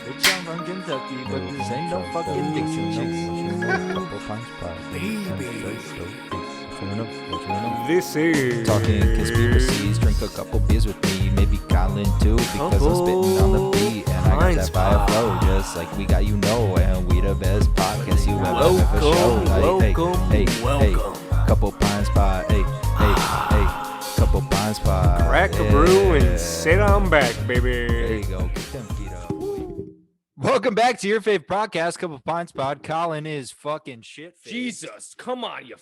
Bitch, I'm from Kentucky, but this ain't no fucking Dixie Chicks. This is Talking conspiracies, drink a couple beers with me, maybe Colin too, because I'm spitting on the beat, and I got that fire flow, just like we got and we the best podcast you ever for show. Like, hey, couple pine spot, hey, couple pine spot. crack a brew and sit on back, baby. There you go. Get them feet up. Welcome back to your favorite podcast, Couple Pine Spot. Colin is fucking shit. Jesus, come on, you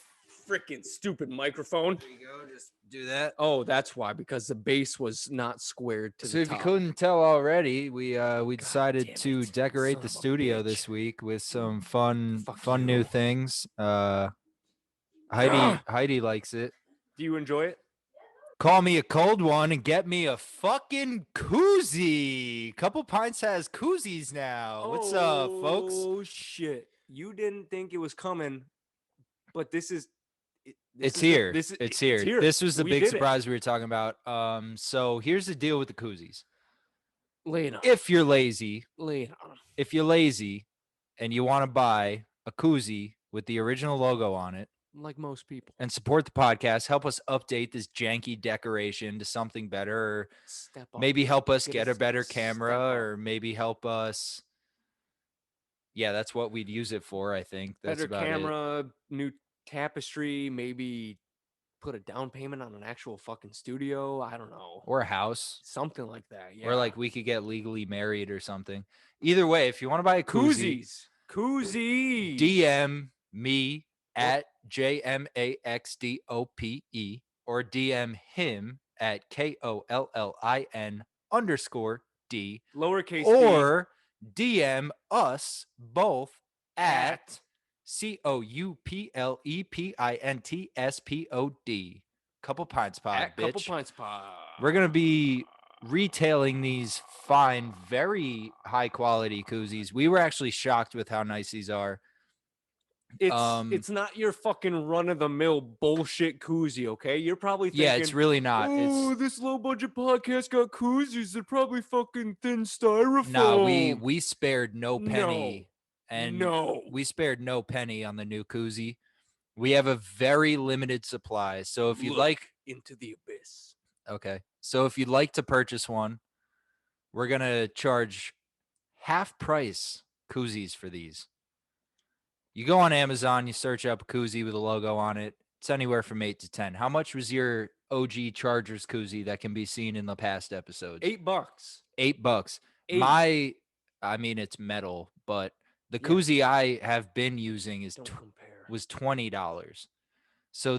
freaking stupid microphone. There you go. Just do that. Oh, that's why, because the base was not squared to So the if top. you couldn't tell already, we decided damn to it, decorate son the of a studio bitch. this week with some fun Fuck new you. things. Heidi likes it. Do you enjoy it? Call me a cold one and get me a fucking koozie. Couple Pints has koozies now. What's up, folks? Oh, shit. You didn't think it was coming, but this is... It's here. It's here. This was the We big did it. surprise we were talking about. So here's the deal with the koozies. Lay it on. If you're lazy, Lay it on. if you're lazy and you want to buy a koozie with the original logo on it Like most people. and support the podcast, help us update this janky decoration to something better, or Step up. maybe help us Get get us a better step camera, up. or maybe help us. Yeah, that's what we'd use it for, I think. That's Better about it. camera, new tapestry, maybe put a down payment on an actual fucking studio. I don't know. Or a house. Something like that. Yeah. Or like we could get legally married or something. Either way, if you want to buy a koozie, Koozies. DM me at JMAXDOPE or DM him at KOLLIN_D Lowercase or DM us both at COUPLEPINTSPOD. Couple Pints Pod, at bitch. Couple Pints Pod. We're going to be retailing these fine, very high quality koozies. We were actually shocked with how nice these are. It's not your fucking run of the mill bullshit koozie, okay? You're probably thinking, Yeah, it's really not. Oh, this low budget podcast got koozies. They're probably fucking thin styrofoam. No, we spared no penny. And no. we spared no penny on the new koozie. We have a very limited supply. So if you'd Look like into the abyss. Okay. So if you'd like to purchase one, we're going to charge half price koozies for these. You go on Amazon, you search up a koozie with a logo on it. It's anywhere from 8 to 10. How much was your OG Chargers koozie that can be seen in the past episodes? $8. $8. $8. I mean, it's metal, but the koozie I have been using was $20. So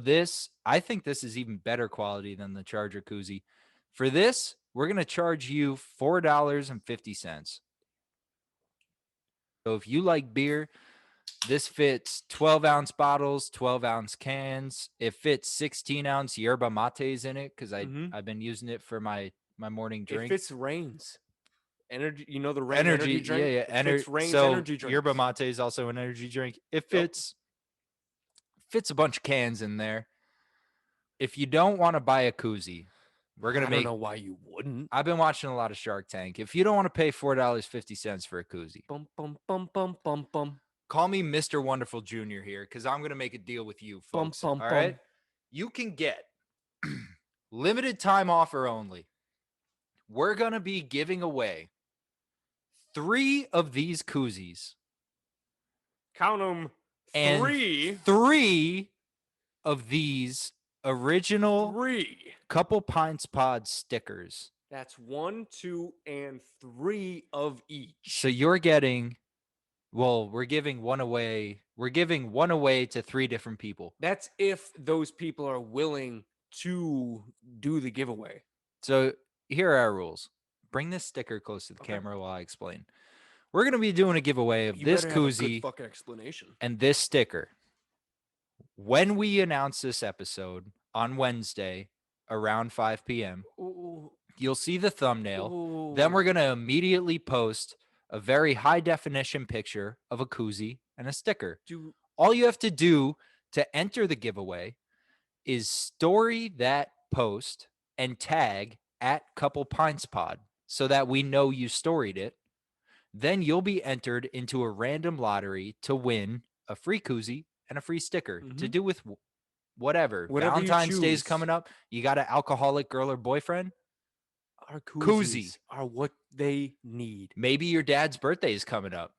I think this is even better quality than the Charger koozie. For this, we're going to charge you $4.50. So if you like beer, this fits 12-ounce bottles, 12-ounce cans. It fits 16-ounce yerba mates in it because I've been using it for my morning drink. It fits Reign's. Energy, you know the Reign energy drink? Yeah. It fits Reign's so energy drink. Yerba mate is also an energy drink. It fits a bunch of cans in there. If you don't want to buy a koozie, I don't know why you wouldn't. I've been watching a lot of Shark Tank. If you don't want to pay $4.50 for a koozie, Bum, bum, bum, bum, bum, bum. call me Mr. Wonderful Jr. here, because I'm going to make a deal with you, folks. Bum, bum, all right? You can get limited time offer only. We're going to be giving away 3 of these koozies. Count them. And 3 of these original 3 Couple Pints Pod stickers. That's 1, 2, and 3 of each. So you're getting, we're giving one away. We're giving one away to 3 different people. That's if those people are willing to do the giveaway. So here are our rules. Bring this sticker close to the camera while I explain. We're going to be doing a giveaway of this koozie fucking explanation and this sticker. When we announce this episode on Wednesday around 5 p.m., you'll see the thumbnail. Then we're going to immediately post a very high definition picture of a koozie and a sticker. All you have to do to enter the giveaway is story that post and tag at Couple Pints Pod so that we know you storied it. then you'll be entered into a random lottery to win a free koozie and a free sticker to do with whatever. Whatever you Valentine's Day is choose. coming up. You got an alcoholic girl or boyfriend? Our Koozie. koozies are what they need. Maybe your dad's birthday is coming up.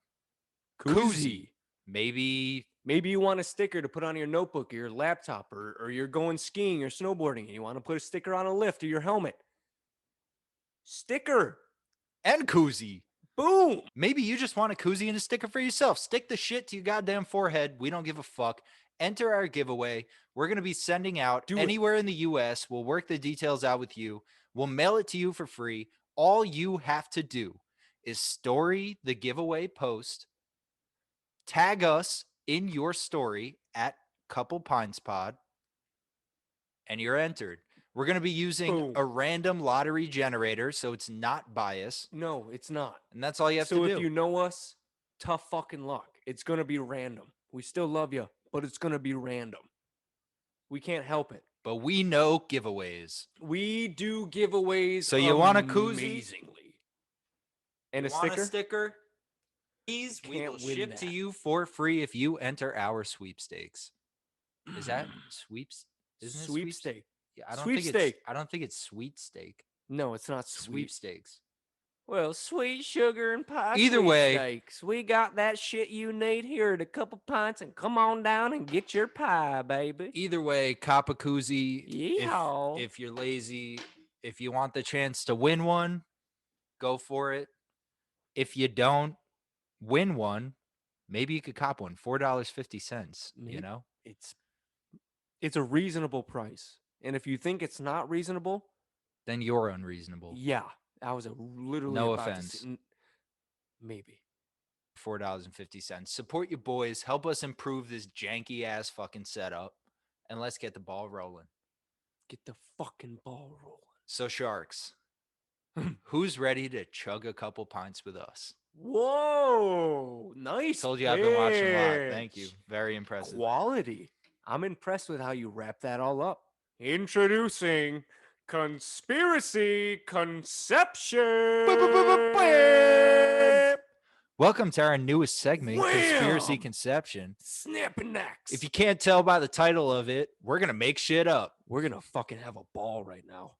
Koozie. Maybe Maybe you want a sticker to put on your notebook or your laptop, or you're going skiing or snowboarding and you want to put a sticker on a lift or your helmet. Sticker. and koozie. Boom. Maybe you just want a koozie and a sticker for yourself. Stick the shit to your goddamn forehead. We don't give a fuck. Enter our giveaway. We're going to be sending out Do it. anywhere in the US. We'll work the details out with you. We'll mail it to you for free. All you have to do is story the giveaway post, tag us in your story at Couple Pines Pod, and you're entered. We're going to be using Boom. a random lottery generator, so it's not biased. No, it's not. And that's all you have So to do. if you know us, tough fucking luck. It's going to be random. We still love you, but it's going to be random. We can't help it. But we know giveaways. We do giveaways. So you want a koozie? Amazingly. And You a want sticker? sticker? These we Can't will win ship to that. you for free if you enter our sweepstakes. Is that sweeps? Isn't it sweeps? Sweepstake. Yeah, I don't Sweepstake. think it's. I don't think it's sweet steak. No, it's not sweet. Sweepstakes. Well, sweet sugar and pie. Either way- sweepstakes. We got that shit you need here at a couple pints, and come on down and get your pie, baby. Either way, cop a koozie. Yeehaw. If you're lazy, if you want the chance to win one, go for it. If you don't win one, maybe you could cop one. $4.50. You Maybe. know. It's a reasonable price, and if you think it's not reasonable, Then you're unreasonable. yeah, I was literally No about to offense. say, maybe. $4.50. Support your boys. Help us improve this janky ass fucking setup. And let's get the ball rolling. Get the fucking ball rolling. So, Sharks, who's ready to chug a couple pints with us? Whoa, nice. Told you I've been watching a lot. Thank you. pitch. Very impressive. Quality. I'm impressed with how you wrap that all up. Introducing Conspiracy Conception. Welcome to our newest segment, Conspiracy Wham! Conception. Snapping necks. If you can't tell by the title of it, we're going to make shit up. We're gonna fucking have a ball right now.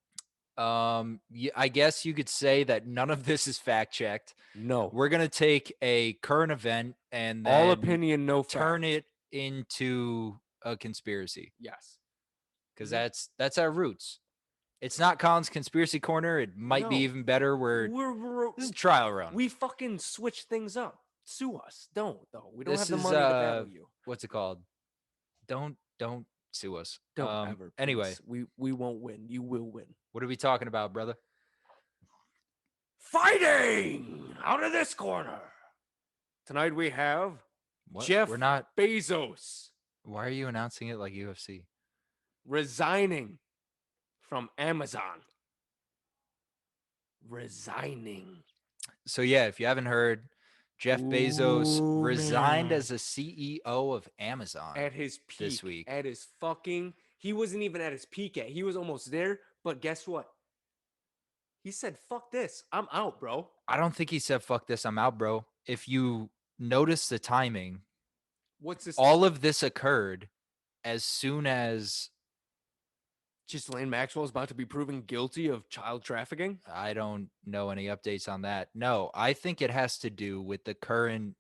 I guess you could say that none of this is fact checked. No, We're going to take a current event and all then opinion, no turn fact. it into a conspiracy, Yes, because Mhm. that's our roots. It's not Colin's conspiracy corner. It might be No. even better. we're This is a trial run. we fucking switch things up. Sue us. Don't though. We don't This have the is, money to battle you. What's it called? Don't sue us. Don't ever. Anyway, please. we won't win. You will win. what are we talking about, brother? Fighting out of this corner. Tonight we have What? Jeff We're not. Bezos Why are you announcing it like UFC? resigning from Amazon. Resigning. So yeah, if you haven't heard, Jeff Bezos Ooh, resigned man. as a CEO of Amazon. At his peak. this week. At his fucking. He wasn't even at his peak yet. He was almost there. But guess what? He said, fuck this. I'm out, bro. I don't think he said "fuck this, I'm out, bro." If you notice the timing, What's this? all of this occurred as soon as Ghislaine Maxwell is about to be proven guilty of child trafficking? I don't know any updates on that. No, I think it has to do with the current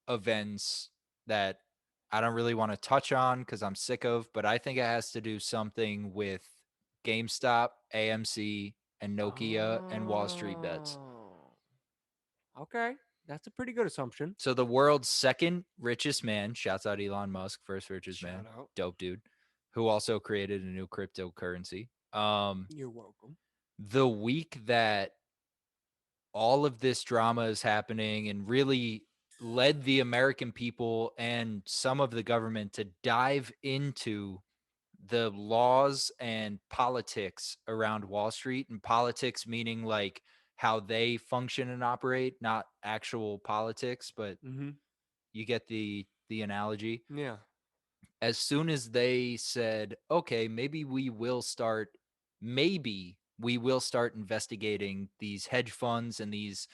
events that I don't really want to touch on because I'm sick of, but I think it has to do something with GameStop, AMC, and Nokia and Wall Street bets. Oh. Okay. That's a pretty good assumption. So the world's second richest man, shouts out Elon Musk, first richest man, Shout out. dope dude, who also created a new cryptocurrency. You're welcome. The week that all of this drama is happening and really led the American people and some of the government to dive into the laws and politics around Wall Street, and politics meaning like how they function and operate, not actual politics, but Mm-hmm. you get the analogy. Yeah. As soon as they said, okay, maybe we will start investigating these hedge funds and these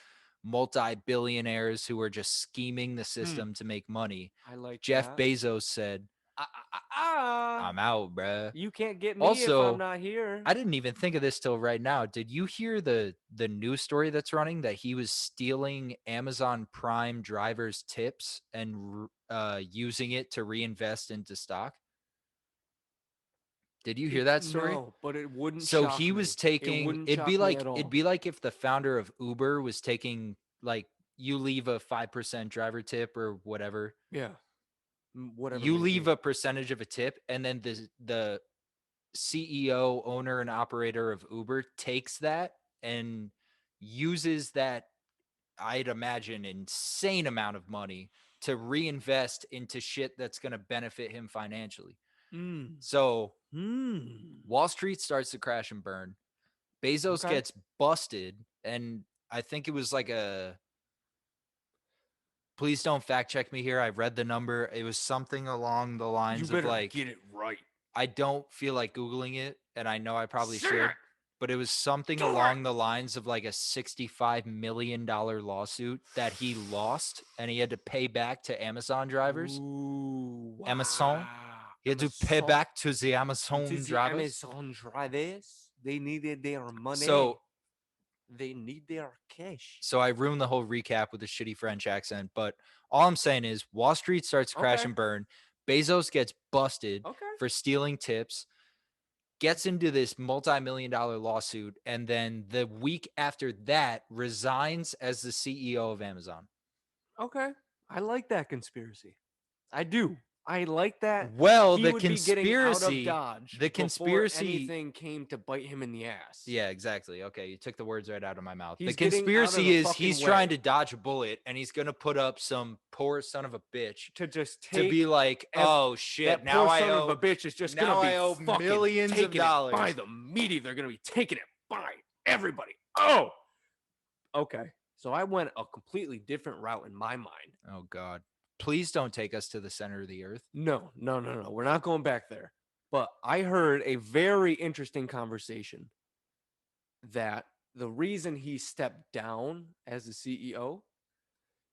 multi-billionaires who are just scheming the Hmm. system to make money. I like Jeff that. Bezos said, Ah, I'm out, bruh. you can't get me if I'm Also, not here. I didn't even think of this till right now. Did you hear the news story that's running that he was stealing Amazon Prime drivers' tips and using it to reinvest into stock? Did you hear that story? No, but it wouldn't So shock he was me. It taking wouldn't shock me at it'd all. be like if the founder of Uber was taking like you leave a 5% driver tip or whatever. Yeah, whatever You may leave be. a percentage of a tip and then the CEO, owner, and operator of Uber takes that and uses that, I'd imagine, insane amount of money to reinvest into shit that's going to benefit him financially. Mm. So Hmm. Wall Street starts to crash and burn. Bezos Okay. gets busted, and I think it was like a. Please don't fact check me here. I read the number. It was something along the You lines of better like get it right. I don't feel like Googling it, and I know I probably Say should, it. but it was something Do it. along the lines of like a $65 million lawsuit that he lost and he had to pay back to Amazon drivers. Ooh, Amazon. wow. He had to pay Amazon. back to the It Amazon is the drivers. Amazon drivers. They needed their money. So They need their cash. so I ruined the whole recap with a shitty French accent, but all I'm saying is Wall Street starts to crash Okay. and burn. Bezos gets busted Okay. for stealing tips, gets into this multi-million dollar lawsuit, and then the week after that resigns as the CEO of Amazon. Okay. I like that conspiracy. I do. I like that Well, he would be getting out of Dodge the before conspiracy, anything came to bite him in the ass. yeah, exactly. Okay, you took the words right out of my mouth. The He's getting out of conspiracy the is fucking he's trying way to dodge a bullet and he's going to put up some poor son of a bitch to just to be take like, "Oh shit, that now poor I son of a owe bitch is just gonna now be I owe fucking millions of taking it by dollars." the meaty. They're gonna be taking it by everybody. Oh, okay. So I went a completely different route in my mind. Oh god. Please don't take us to the center of the earth. No, no, no, no. We're not going back there. But I heard a very interesting conversation that the reason he stepped down as the CEO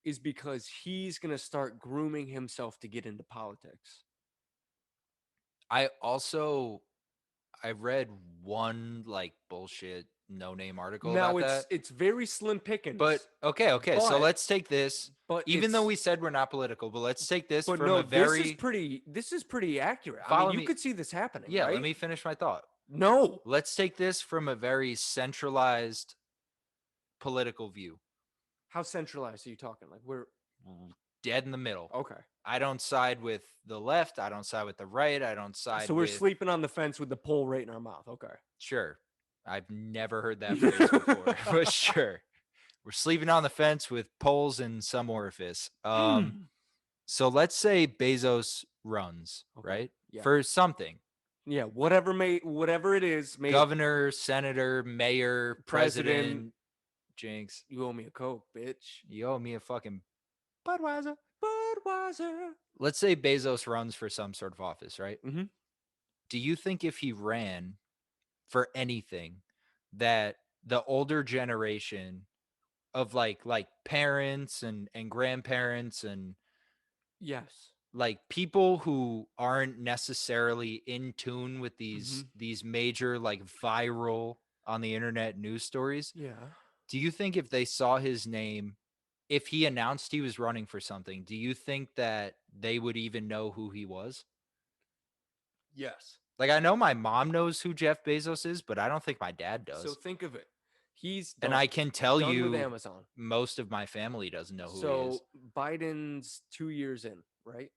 is because he's going to start grooming himself to get into politics. I read one like bullshit no name article Now about that. it's very slim But pickings, okay, so but let's take this, but even though it's we said we're not political, but let's take this but from no, a very this is pretty accurate. I mean, follow you me. could see this happening, Yeah, let right? me finish my thought. No. Let's take this from a very centralized political view. How centralized are you talking? Like we're Dead in the middle. okay. I don't side with the left, I don't side with the right, I don't side So we're with sleeping on the fence with the pole right in our mouth. Okay. sure. I've never heard that phrase before, but sure. We're sleeping on the fence with poles in some orifice. Mm. So let's say Bezos runs, Okay. right? Yeah. For something. Yeah. Whatever it is, may Governor, senator, mayor, president, president, jinx. you owe me a Coke, bitch. You owe me a fucking Budweiser. Budweiser. Let's say Bezos runs for some sort of office, right? Mm-hmm. Do you think if he ran for anything that the older generation of like parents and grandparents and Yes. like people who aren't necessarily in tune with Mm-hmm. these major like viral on the internet news stories, Yeah. do you think if they saw his name, if he announced he was running for something, do you think that they would even know who he was? Yes. Like I know my mom knows who Jeff Bezos is, but I don't think my dad So does. think of it. He's And done. I can tell Done with you Amazon. most of my family doesn't know who he is. So Biden's 2 years in, right?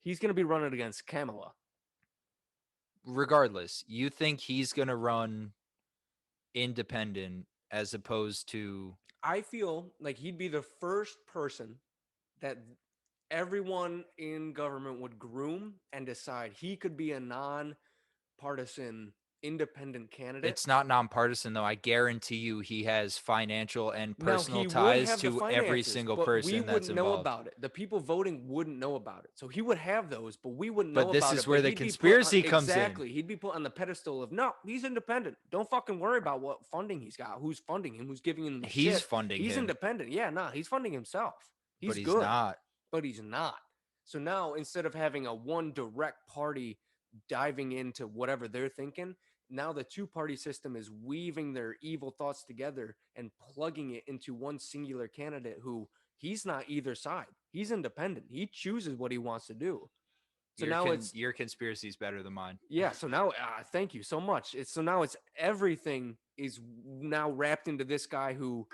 He's going to be running against Kamala. Regardless, you think he's going to run independent as opposed to I feel like he'd be the first person that everyone in government would groom and decide he could be a non-partisan independent candidate. It's not nonpartisan, though. I guarantee you he has financial and Now, personal he would ties have the to every finances, single but we person that's wouldn't know involved. about it. The people voting wouldn't know about it. So he would have those, but we wouldn't know But this about is it. where But the he'd be put on, conspiracy comes in. exactly. He'd be put on the pedestal of, no, he's independent. Don't fucking worry about what funding he's got, who's funding him, who's giving him the He's shit. funding He's him, independent. Yeah, nah, he's funding himself. but He's he's good, not. but he's not. So now, instead of having a one direct party diving into whatever they're thinking, now the two-party system is weaving their evil thoughts together and plugging it into one singular candidate who he's not either side. He's independent. He chooses what he wants to do. So now it's Your conspiracy is better than mine. yeah. So now, thank you so much. It's so now it's everything is now wrapped into this guy who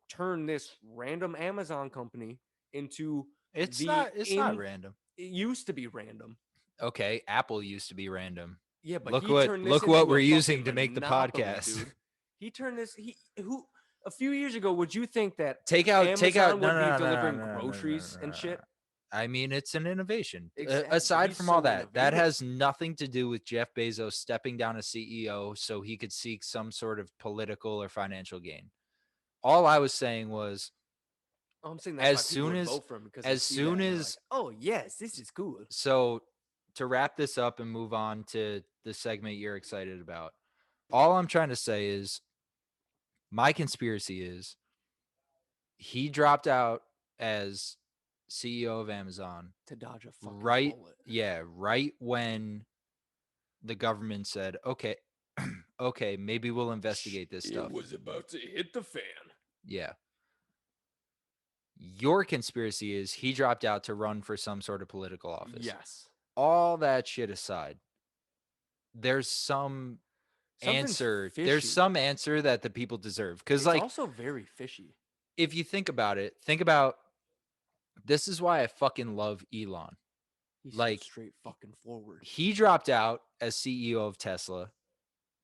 turned this random Amazon company into It's the not. It's not in. random. It used to be random. Okay, Apple used to be random. Yeah, but Look he what turned this look what into a we're fucking using to make the monopoly, podcast. dude. He turned this. He who a few years ago, would you think that Take out. Amazon No, would no, be no, no, delivering no, no, no, no, groceries no, and no, shit? no. I mean, it's an innovation. Exactly. Aside He's from all so that, that innovative. has nothing to do with Jeff Bezos stepping down as CEO so he could seek some sort of political or financial gain. All I was saying was, Oh, I'm saying that's why as people soon would as vote for him because they as see that soon and they're like, as "Oh yes, this is cool." so to wrap this up and move on to the segment you're excited about. All I'm trying to say is my conspiracy is he dropped out as CEO of Amazon To dodge a fucking right bullet. right when the government said, "Okay, okay, maybe we'll investigate this It stuff." was about to hit the fan. Yeah. Your conspiracy is he dropped out to run for some sort of political office. Yes. All that shit aside, there's some Something's answer. There's fishy. some answer that the people deserve. Because, It's like, also very fishy. if you think about it, think about this is why I fucking love Elon. He's so Like, straight fucking forward. he dropped out as CEO of Tesla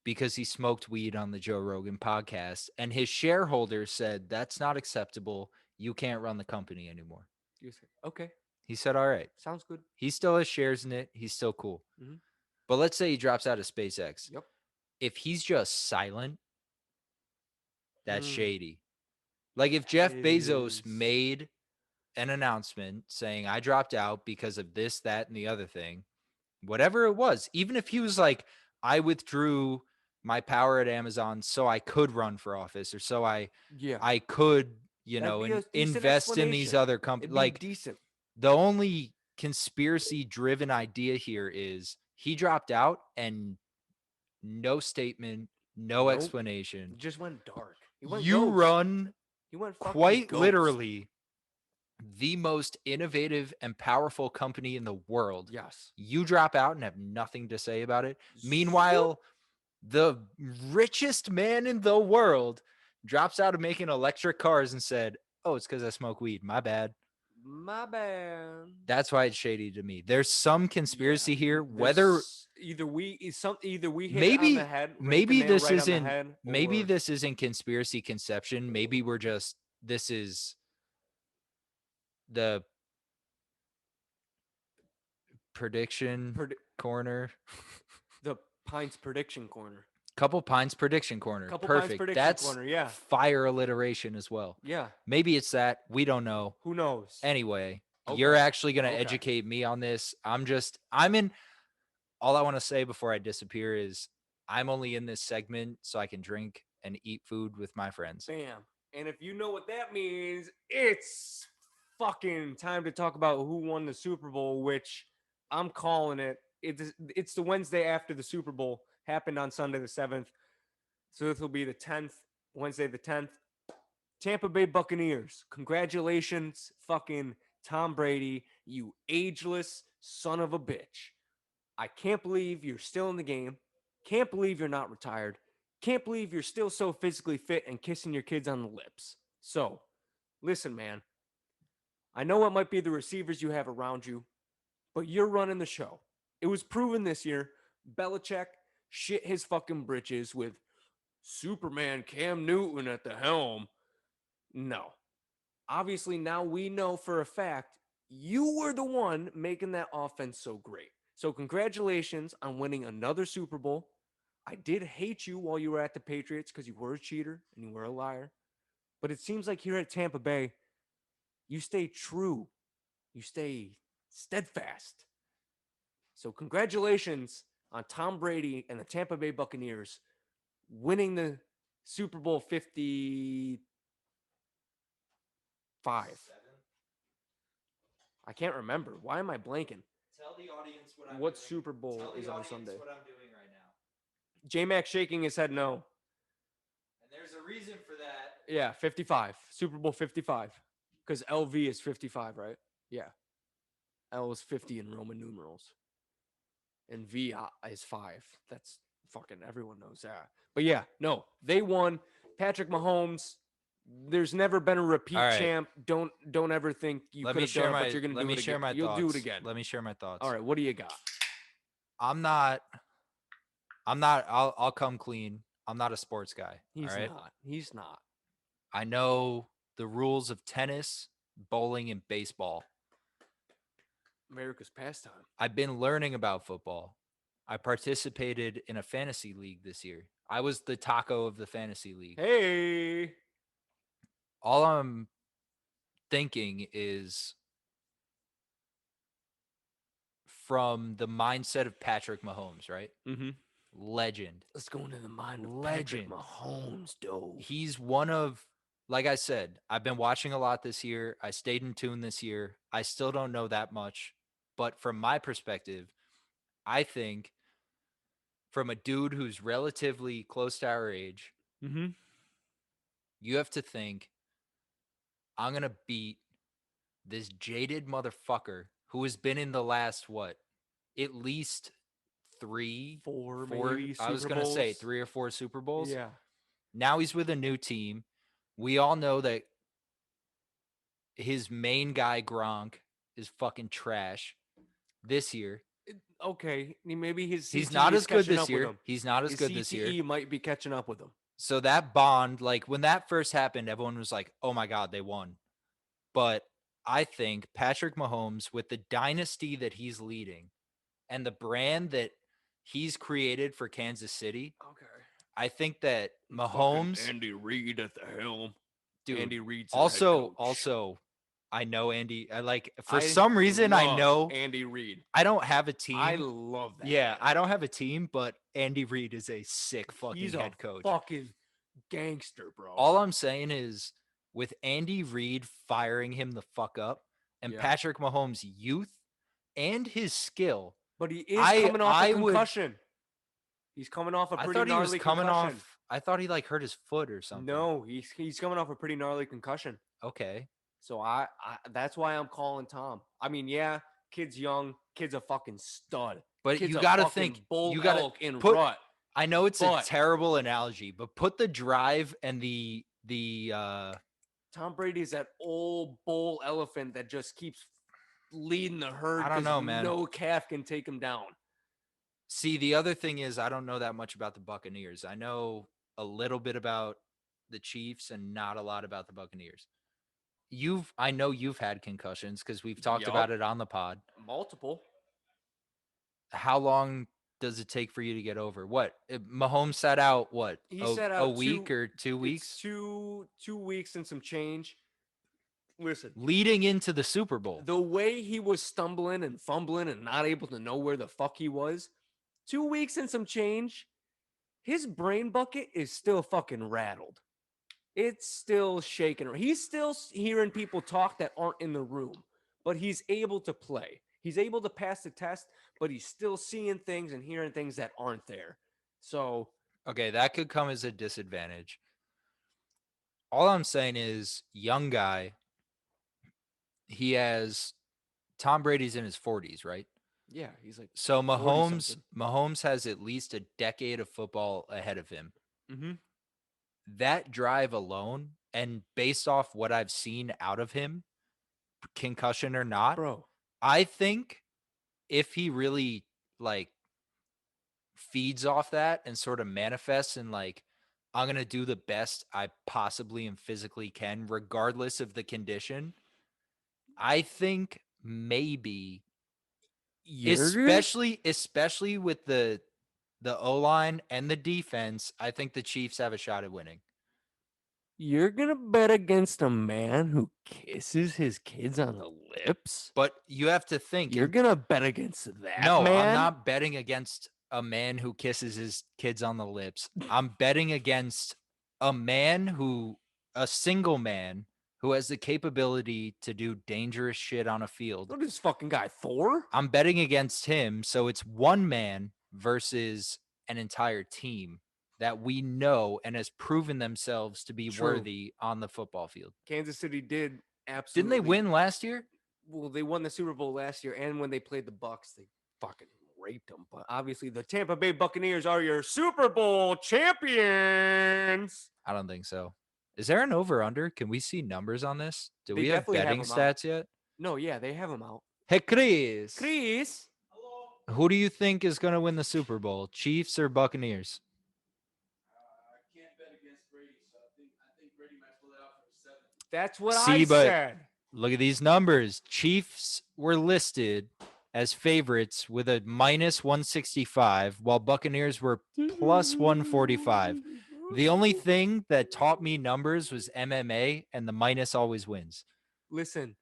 because he smoked weed on the Joe Rogan podcast, and his shareholders said, "That's not acceptable. You can't run the company anymore." You say, okay, He said, "All right." sounds good. He still has shares in it. He's still cool. Mm-hmm. But let's say he drops out of SpaceX. Yep. If he's just silent, that's Mm, shady. Like if that Jeff Bezos is. made an announcement saying, "I dropped out because of this, that, and the other thing," whatever it was, even if he was like, "I withdrew my power at Amazon so I could run for office or so Yeah. I could, That'd be a decent invest in these explanation. other companies." It'd be Like decent. the only conspiracy driven idea here is he dropped out and no statement, no Nope. explanation. He just went dark. He went You ghost. run He went fucking quite ghost. literally the most innovative and powerful company in the world. Yes. You drop out and have nothing to say about it. Zoop. Meanwhile, the richest man in the world drops out of making electric cars and said, "Oh, it's because I smoke weed. My bad." My bad. That's why it's shady to me. There's some conspiracy here, whether There's either we hit it on the head, hit the maybe nail this right on the isn't head, maybe or this isn't conspiracy conception. Maybe we're just this is the prediction corner. the Pines prediction corner. Couple Pines prediction corner. Couple Pines Perfect. prediction That's corner. Yeah. fire alliteration as well. Yeah. Maybe it's that. We don't know. Who knows? Anyway, Okay. you're actually going to Okay. educate me on this. I'm in. All I want to say before I disappear is I'm only in this segment so I can drink and eat food with my friends. Bam. And if you know what that means, it's fucking time to talk about who won the Super Bowl, which I'm calling it. It's the Wednesday after the Super Bowl. Happened on Sunday the 7th. So this will be the 10th, Wednesday the 10th. Tampa Bay Buccaneers. Congratulations, fucking Tom Brady, you ageless son of a bitch. I can't believe you're still in the game. Can't believe you're not retired. Can't believe you're still so physically fit and kissing your kids on the lips. So, listen, man. I know it might be the receivers you have around you, but you're running the show. It was proven this year. Belichick shit his fucking britches with Superman Cam Newton at the helm. No. Obviously, now we know for a fact you were the one making that offense so great. So, congratulations on winning another Super Bowl. I did hate you while you were at the Patriots because you were a cheater and you were a liar. But it seems like here at Tampa Bay, you stay true. You stay steadfast. So congratulations on Tom Brady and the Tampa Bay Buccaneers winning the Super Bowl 55. I can't remember. Why am I blanking? Tell the audience what I'm What doing. Super Bowl Tell the is on audience Sunday? what I'm doing right now. J-Mac shaking his head no. And there's a reason for that. Yeah, 55. Super Bowl 55. Because LV is 55, right? Yeah. L is 50 in Roman numerals. And V is 5. That's fucking everyone knows that. But yeah, no, they won. Patrick Mahomes. There's never been a repeat All right. champ. Don't ever think you Let could me have share done it, my. but you're gonna Let do me it share again. my You'll thoughts. do it again. Let me share my thoughts. All right, what do you got? I'm not. I'll come clean. I'm not a sports guy. He's all right. not. He's not. I know the rules of tennis, bowling, and baseball. America's pastime. I've been learning about football. I participated in a fantasy league this year. I was the taco of the fantasy league. Hey. All I'm thinking is from the mindset of Patrick Mahomes, right? Mm-hmm. Legend. Let's go into the mind of Legend. Patrick Mahomes, though. He's one of, like I said, I've been watching a lot this year. I stayed in tune this year. I still don't know that much. But from my perspective, I think from a dude who's relatively close to our age, Mm-hmm. you have to think, I'm going to beat this jaded motherfucker who has been in the last, what, at least Four maybe I was Super going to say Bowls. 3 or 4 Super Bowls. Yeah. Now he's with a new team. We all know that his main guy, Gronk, is fucking trash this year. Okay, maybe his CTE He's not is as good catching this up with year. him. He's not as His good this year. CTE might be catching up with him. So that bond, like when that first happened, everyone was like, oh my God, they won. But I think Patrick Mahomes, with the dynasty that he's leading and the brand that he's created for Kansas City, Okay. I think that Fucking Mahomes, Andy Reid at the helm. dude, Andy Reid's the head coach. also, I know Andy. I like, for I some reason, I love know Andy Reid. I don't have a team. I love that. Yeah, man. I don't have a team, but Andy Reid is a sick fucking He's head a coach. fucking gangster, bro. All I'm saying is, with Andy Reid firing him the fuck up and Yeah. Patrick Mahomes' youth and his skill, But he is coming off a would- concussion. He's coming off a I pretty thought he was gnarly coming concussion. off. I thought he like hurt his foot or something. No, he's coming off a pretty gnarly concussion. Okay. So I that's why I'm calling Tom. I mean, yeah, kid's young, kid's a fucking stud. But Kid's you a gotta fucking think. bull You gotta elk in put. rut. I know it's a But- terrible analogy, but put the drive and the Tom Brady is that old bull elephant that just keeps leading the herd. I don't 'cause know, man. No calf can take him down. See, the other thing is I don't know that much about the Buccaneers. I know a little bit about the Chiefs and not a lot about the Buccaneers. I know you've had concussions because we've talked Yup. about it on the pod. Multiple. How long does it take for you to get over? What? Mahomes sat out what? He sat out a week or 2 It's weeks? 2 weeks and some change. Listen, Leading into the Super Bowl. the way he was stumbling and fumbling and not able to know where the fuck he was, 2 weeks and some change, his brain bucket is still fucking rattled. It's still shaking. He's still hearing people talk that aren't in the room, but he's able to play. He's able to pass the test, but he's still seeing things and hearing things that aren't there. So, Okay, that could come as a disadvantage. All I'm saying is, young guy, he has Tom Brady's in his 40s, right? yeah, he's like, So 40-something. Mahomes has at least a decade of football ahead of him. Mm-hmm. That drive alone, and based off what I've seen out of him, concussion or not, Bro, I think if he really like feeds off that and sort of manifests and like, I'm going to do the best I possibly and physically can, regardless of the condition, I think maybe, especially with the the O-line and the defense, I think the Chiefs have a shot at winning. You're gonna bet against a man who kisses his kids on the lips? But you have to think. You're gonna bet against that No, man? I'm not betting against a man who kisses his kids on the lips. I'm betting against a single man who has the capability to do dangerous shit on a field. What is this fucking guy, Thor? I'm betting against him. So it's one man versus an entire team that we know and has proven themselves to be True. worthy on the football field. Kansas City did Didn't absolutely. they win last year? Well, they won the Super Bowl last year, and when they played the Bucks, they fucking raped them. But obviously, the Tampa Bay Buccaneers are your Super Bowl champions. I don't think so. Is there an over-under? Can we see numbers on this? Do They we have definitely have betting 'em out. stats yet? No, yeah, they have them out. Hey, Chris. Chris, Who do you think is going to win the Super Bowl? Chiefs or Buccaneers? I can't bet against Brady, so I think Brady might pull it out for the seventh. that's what See, I but- said. Look at these numbers. Chiefs were listed as favorites with a minus 165, while Buccaneers were plus 145. The only thing that taught me numbers was MMA, and the minus always wins. Listen,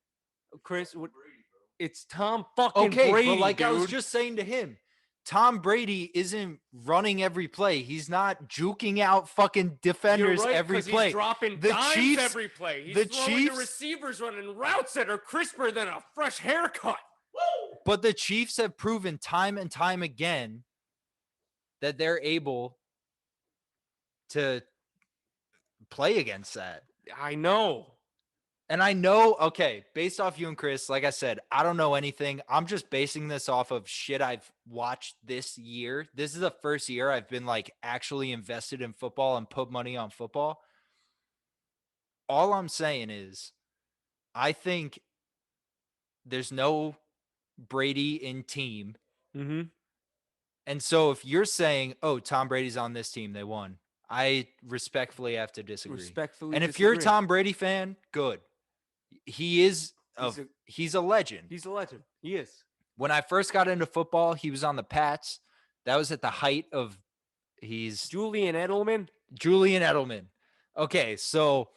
Chris, it's Tom fucking Okay, Brady, but like I was dude. just saying to him, Tom Brady isn't running every play. He's not juking out fucking defenders You're right, every 'cause play. He's dropping The dimes Chiefs- every play. He's the throwing Chiefs- to receivers running routes that are crisper than a fresh haircut. But the Chiefs have proven time and time again that they're able to play against that. I know. And I know, okay, based off you and Chris, like I said, I don't know anything. I'm just basing this off of shit I've watched this year. This is the first year I've been like actually invested in football and put money on football. All I'm saying is, I think there's no Brady in team. Mm-hmm. And so if you're saying, oh, Tom Brady's on this team, they won, I respectfully have to disagree. Respectfully And if you're a disagree. Tom Brady fan, good. He is he's a legend. He's a legend. He is. When I first got into football, he was on the Pats. That was at the height of Julian Edelman. Julian Edelman. Okay, so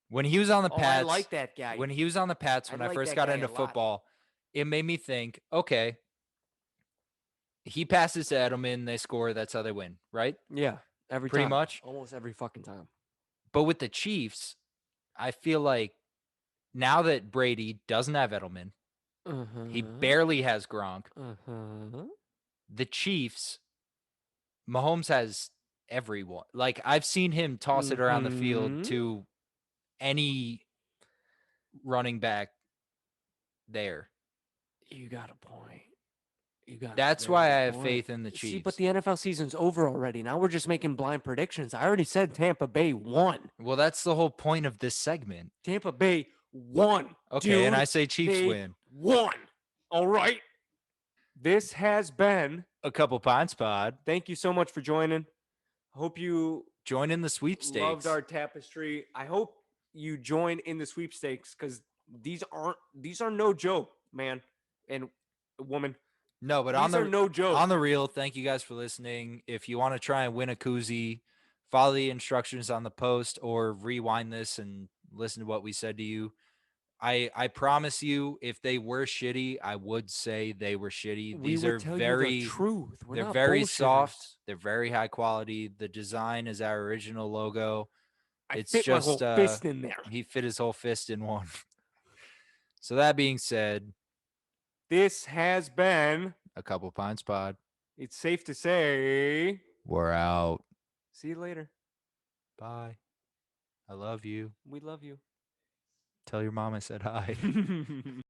when he was on the Oh, I Pats, like that guy. when he was on the Pats, when I like first that got guy into a lot. football, it made me think, okay, he passes to Edelman, they score, that's how they win, right? Yeah, every Pretty time. much. Almost every fucking time. But with the Chiefs, I feel like now that Brady doesn't have Edelman, he barely has Gronk. The Chiefs, Mahomes has everyone. Like, I've seen him toss it around the field to any running back there. You got a point. You got. That's why I have faith in the Chiefs. See, but the NFL season's over already. Now we're just making blind predictions. I already said Tampa Bay won. Well, that's the whole point of this segment. Tampa Bay won. Okay, dude. and I say Chiefs They win. Won. All right. This has been. A couple pints pod. Thank you so much for joining. Hope you Join in the sweepstakes. loved our tapestry. I hope you join in the sweepstakes because these are no joke, man and woman. No, but These are no joke. on the real, thank you guys for listening. If you want to try and win a koozie, follow the instructions on the post or rewind this and listen to what we said to you. I promise you, if they were shitty, I would say they were shitty. We These would are tell very you the truth. We're they're not very bullshitters. soft. They're very high quality. The design is our original logo. I It's fit my just whole fist in there. he fit his whole fist in one. So that being said, This has been. a couple pints pod. It's safe to say. We're out. See you later. Bye. I love you. We love you. Tell your mom I said hi.